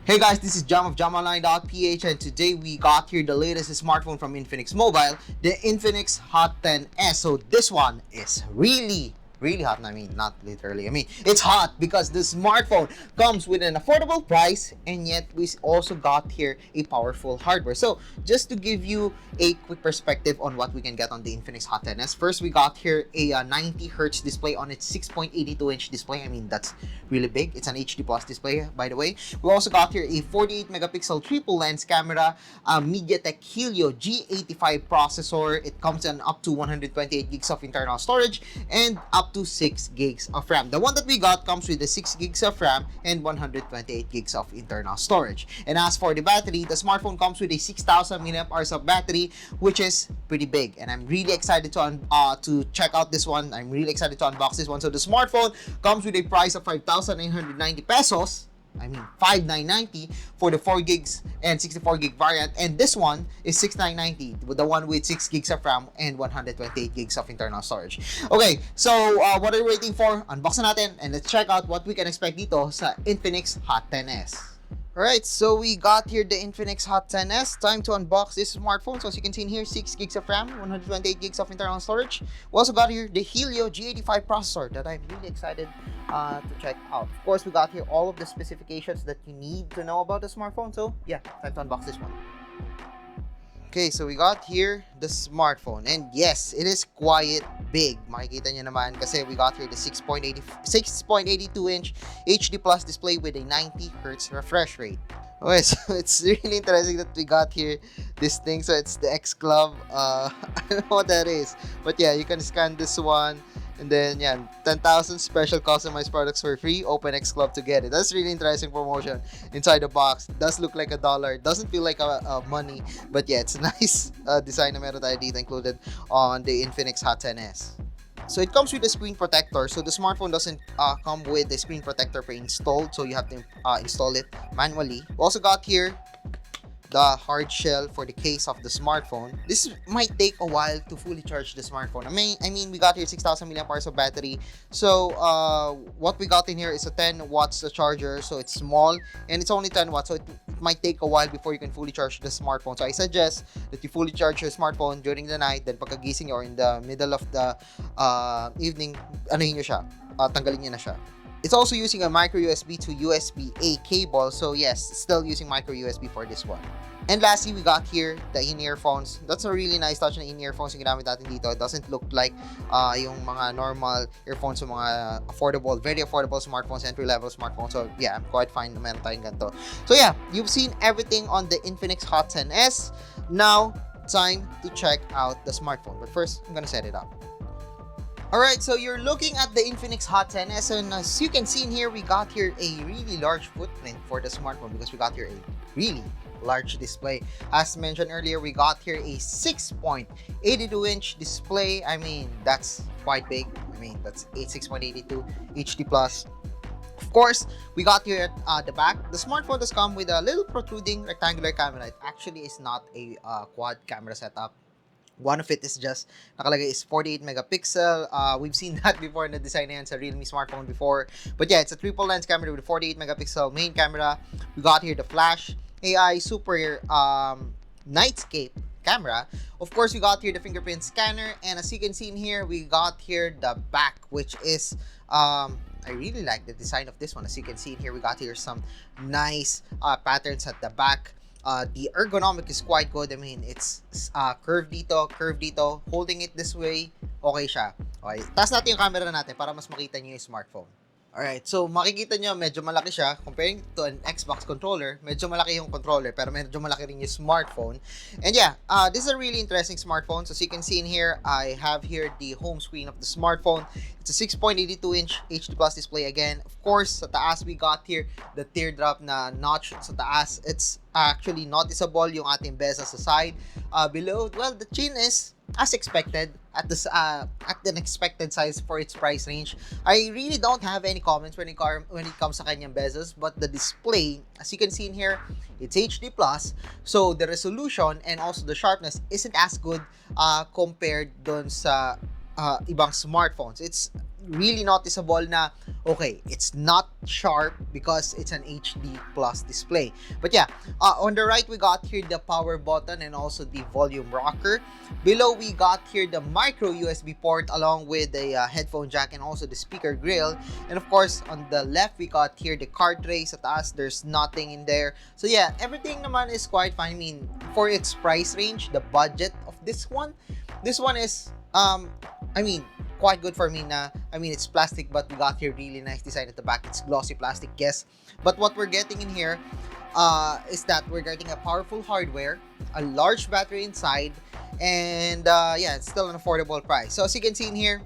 Hey guys, this is Jam of JamOnline.ph, and today we got here the latest smartphone from Infinix Mobile, the Infinix Hot 10s. So this one is really hot. I mean, not literally. I mean, it's hot because the smartphone comes with an affordable price, and yet we also got here a powerful hardware. So just to give you a quick perspective on what we can get on the Infinix Hot 10s, first we got here a 90 Hz display on its 6.82-inch display. I mean, that's really big. It's an HD plus display, by the way. We also got here a 48 megapixel triple lens camera, a MediaTek Helio G85 processor. It comes in up to 128 gigs of internal storage and up to 6 gigs of RAM. The one that we got comes with the 6 gigs of RAM and 128 gigs of internal storage. And as for the battery, the smartphone comes with a 6,000 mAh of battery, which is pretty big. And I'm really excited to check out this one. I'm really excited to unbox this one. So the smartphone comes with a price of 5,990 pesos. I mean 5,990 for the 4 gigs and 64 gig variant, and this one is 6,990 with the one with 6 gigs of RAM and 128 gigs of internal storage. Okay, so what are we waiting for? Unbox na natin and let's check out what we can expect dito sa Infinix Hot 10s. Alright, so we got here the Infinix Hot 10s. Time to unbox this smartphone. So as you can see in here, 6 gigs of RAM, 128 gigs of internal storage. We also got here the Helio G85 processor that I'm really excited to check out. Of course, we got here all of the specifications that you need to know about the smartphone. So yeah, time to unbox this one. Okay, so we got here the smartphone, and yes, it is quite big. Makikita nyo naman kasi we got here the 6.82-inch HD plus display with a 90 Hz refresh rate. Okay, so it's really interesting that we got here this thing. So it's the X Club. I don't know what that is, but yeah, you can scan this one. And then, yeah, 10,000 special customized products for free. Open X Club to get it. That's really interesting promotion inside the box. Does look like $1. Doesn't feel like a money. But yeah, it's a nice design na meron tayo dito included on the Infinix Hot 10s. So it comes with a screen protector. So the smartphone doesn't come with the screen protector pre-installed. So you have to install it manually. We also got here the hard shell for the case of the smartphone. This might take a while to fully charge the smartphone. I mean we got here 6,000 mAh of battery. So what we got in here is a 10 watts charger. So it's small and it's only 10 watts. So it might take a while before you can fully charge the smartphone. So I suggest that you fully charge your smartphone during the night. Then pagkagising or in the middle of the evening, anuhin nyo siya, tanggalin nyo na siya. It's also using a micro USB to USB-A cable. So yes, still using micro USB for this one. And lastly, we got here the in-earphones. That's a really nice touch na in-earphones yung ginamit natin dito. It doesn't look like yung mga normal earphones yung mga affordable, very affordable smartphones, entry-level smartphones. So yeah, I'm quite fine na meron tayong ganito. So yeah, you've seen everything on the Infinix Hot 10s. Now, time to check out the smartphone. But first, I'm gonna set it up. Alright, so you're looking at the Infinix Hot 10s, and as you can see in here, we got here a really large footprint for the smartphone because we got here a really large display. As mentioned earlier, we got here a 6.82-inch display. I mean, that's quite big. I mean, that's 6.82 HD plus. Of course, we got here at the back. The smartphone does come with a little protruding rectangular camera. It actually is not a quad camera setup. One of it is just, nakalagay is 48 megapixel. We've seen that before in the design yan sa Realme smartphone before. But yeah, it's a triple lens camera with a 48 megapixel main camera. We got here the flash AI super nightscape camera. Of course, we got here the fingerprint scanner. And as you can see in here, we got here the back, which is, I really like the design of this one. As you can see in here, we got here some nice patterns at the back. The ergonomic is quite good. I mean, it's curved dito. Holding it this way, okay siya. Okay, taas natin yung camera natin para mas makita nyo yung smartphone. Alright, so makikita nyo medyo malaki siya comparing to an Xbox controller. Medyo malaki yung controller pero medyo malaki rin yung smartphone. And yeah, this is a really interesting smartphone. So as you can see in here, I have here the home screen of the smartphone. It's a 6.82-inch HD plus display again. Of course, sa taas we got here the teardrop na notch sa taas. It's actually noticeable yung ating bezel sa side. Below, well, the chin is as expected at an expected size for its price range. I really don't have any comments when it comes sa kanyang bezels, but the display, as you can see in here, it's HD plus, so the resolution and also the sharpness isn't as good compared dun sa ibang smartphones. It's really noticeable na, okay, it's not sharp because it's an HD plus display. But yeah, on the right, we got here the power button and also the volume rocker. Below, we got here the micro USB port along with the headphone jack and also the speaker grill. And of course, on the left, we got here the card tray. Sa taas, there's nothing in there. So yeah, everything naman is quite fine. I mean, for its price range, the budget of this one is, I mean, quite good for me na, I mean, it's plastic, but we got here really nice design at the back. It's glossy plastic, yes. But what we're getting in here is that we're getting a powerful hardware, a large battery inside, and yeah, it's still an affordable price. So as you can see in here,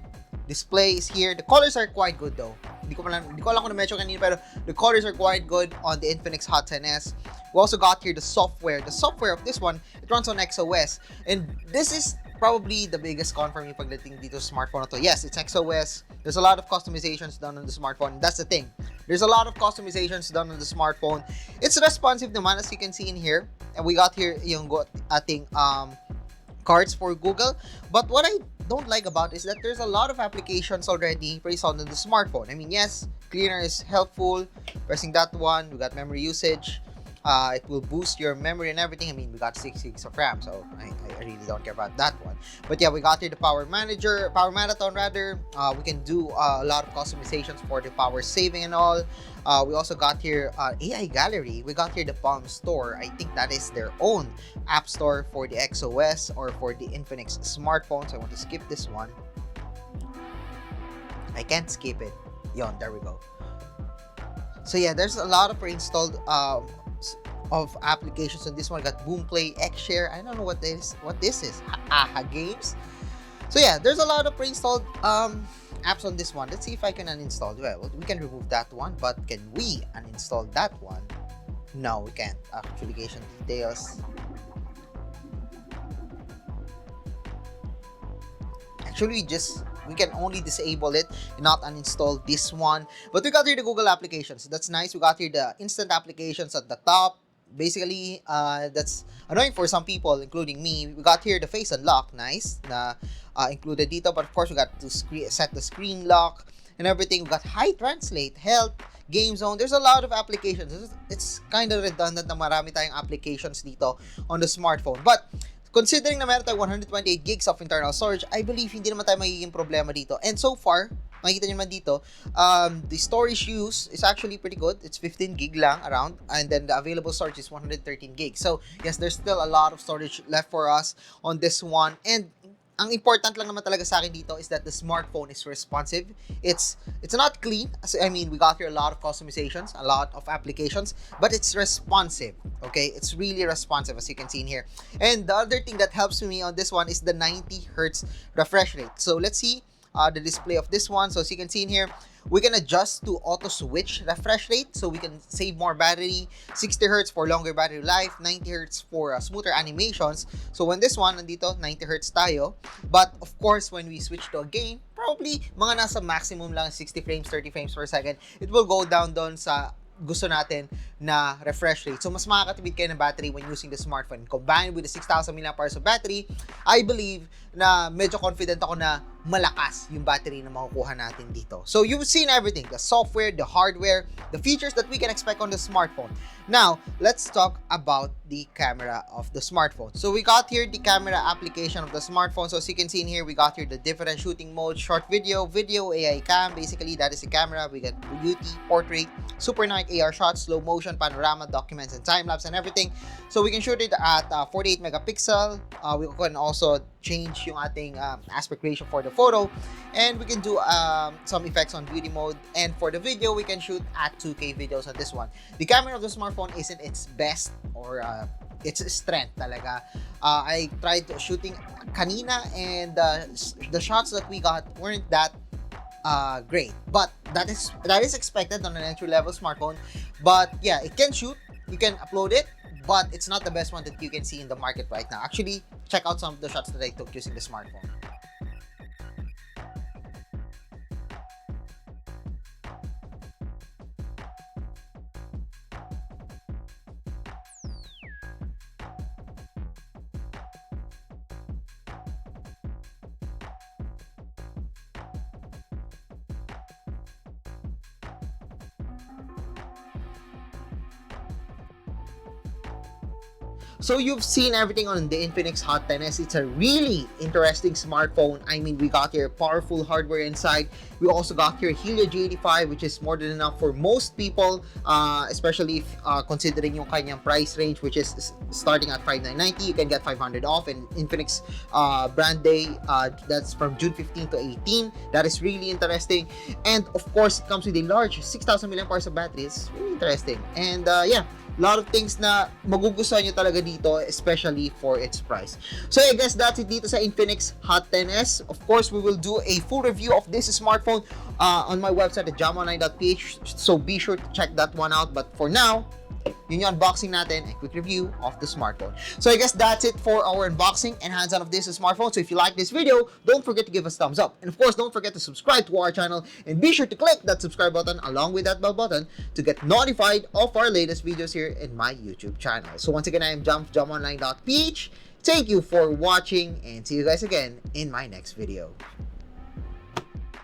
display is here. The colors are quite good though. Hindi ko alam kung na-mention kanina, pero the colors are quite good on the Infinix Hot 10s. We also got here the software. The software of this one, it runs on XOS. And this is probably the biggest con for me pagdating dito sa smartphone na to. Yes, it's XOS. There's a lot of customizations done on the smartphone. That's the thing. There's a lot of customizations done on the smartphone. It's responsive naman, as you can see in here. And we got here yung ating cards for Google. But what I don't like about is that there's a lot of applications already pre-installed on the smartphone. I mean, yes, cleaner is helpful. Pressing that one, we got memory usage. It will boost your memory and everything. I mean, we got 6 gigs of RAM, so I really don't care about that one. But yeah, we got here the power marathon rather. We can do a lot of customizations for the power saving and all. We also got here AI gallery. We got here the Palm Store. I think that is their own app store for the XOS or for the Infinix smartphones. I want to skip this one. I can't skip it. Yon, there we go. So yeah, there's a lot of pre-installed of applications on this one. Got Boomplay, Xshare. I don't know what this is. Aha Games. So yeah, there's a lot of pre-installed apps on this one. Let's see if I can uninstall. Well, we can remove that one, but can we uninstall that one? No, we can't. Application details. Actually, we can only disable it and not uninstall this one. But we got here the Google applications. That's nice. We got here the instant applications at the top. Basically, that's annoying for some people, including me. We got here the face unlock, nice, na included dito. But of course, we got to set the screen lock and everything. We got high translate, health, game zone. There's a lot of applications. It's kind of redundant na marami tayong applications dito on the smartphone. But considering na meron tayong 128 gigs of internal storage, I believe hindi naman tayo magiging problema dito. And so far, makikita nyo naman dito, the storage use is actually pretty good. It's 15 gig lang around, and then the available storage is 113 gigs. So yes, there's still a lot of storage left for us on this one. And ang important lang naman talaga sa akin dito is that the smartphone is responsive. It's not clean. I mean, we got here a lot of customizations, a lot of applications, but it's responsive. Okay, it's really responsive, as you can see in here. And the other thing that helps me on this one is the 90 hertz refresh rate. So let's see the display of this one. So as you can see in here, we can adjust to auto switch refresh rate, so we can save more battery. 60 hertz for longer battery life, 90 hertz for smoother animations. So when this one nandito 90 hertz tayo, but of course when we switch to a game, probably mga nasa maximum lang 60 frames, 30 frames per second, it will go down sa gusto natin na refresh rate. So mas makakatipid kayo ng battery when using the smartphone. Combined with the 6,000 mAh of battery, I believe na medyo confident ako na malakas yung battery na makukuha natin dito. So you've seen everything, the software, the hardware, the features that we can expect on the smartphone. Now, let's talk about the camera of the smartphone. So we got here the camera application of the smartphone. So as you can see in here, we got here the different shooting modes, short video, AI cam. Basically, that is the camera. We got beauty, portrait, super night, AR shots, slow motion, panorama, documents, and time-lapse and everything. So we can shoot it at 48 megapixel. We can also change yung ating aspect ratio for the photo, and we can do some effects on beauty mode. And for the video, we can shoot at 2K videos on this one. The camera of the smartphone isn't its best or its strength talaga. I tried shooting kanina, and the shots that we got weren't that great, but that is expected on an entry-level smartphone. But yeah, it can shoot, you can upload it, but it's not the best one that you can see in the market right now. Actually, check out some of the shots that I took using the smartphone. So you've seen everything on the Infinix Hot 10s. It's a really interesting smartphone. I mean, we got here powerful hardware inside. We also got here Helio G85, which is more than enough for most people, especially if considering yung kanyang price range, which is starting at $5,990. You can get 500 off, and Infinix brand day, that's from June 15 to 18. That is really interesting. And of course, it comes with a large 6,000 mAh of battery. It's really interesting. And yeah, a lot of things na magugustuhan nyo talaga dito, especially for its price. So I guess that's it dito sa Infinix Hot 10s. Of course, we will do a full review of this smartphone on my website at jamonline.ph, so be sure to check that one out. But for now, yun yung unboxing natin, a quick review of the smartphone. So I guess that's it for our unboxing and hands-on of this smartphone. So if you like this video, don't forget to give us a thumbs up. And of course, don't forget to subscribe to our channel, and be sure to click that subscribe button along with that bell button to get notified of our latest videos here in my YouTube channel. So once again, I am jamonline.ph. Thank you for watching, and see you guys again in my next video.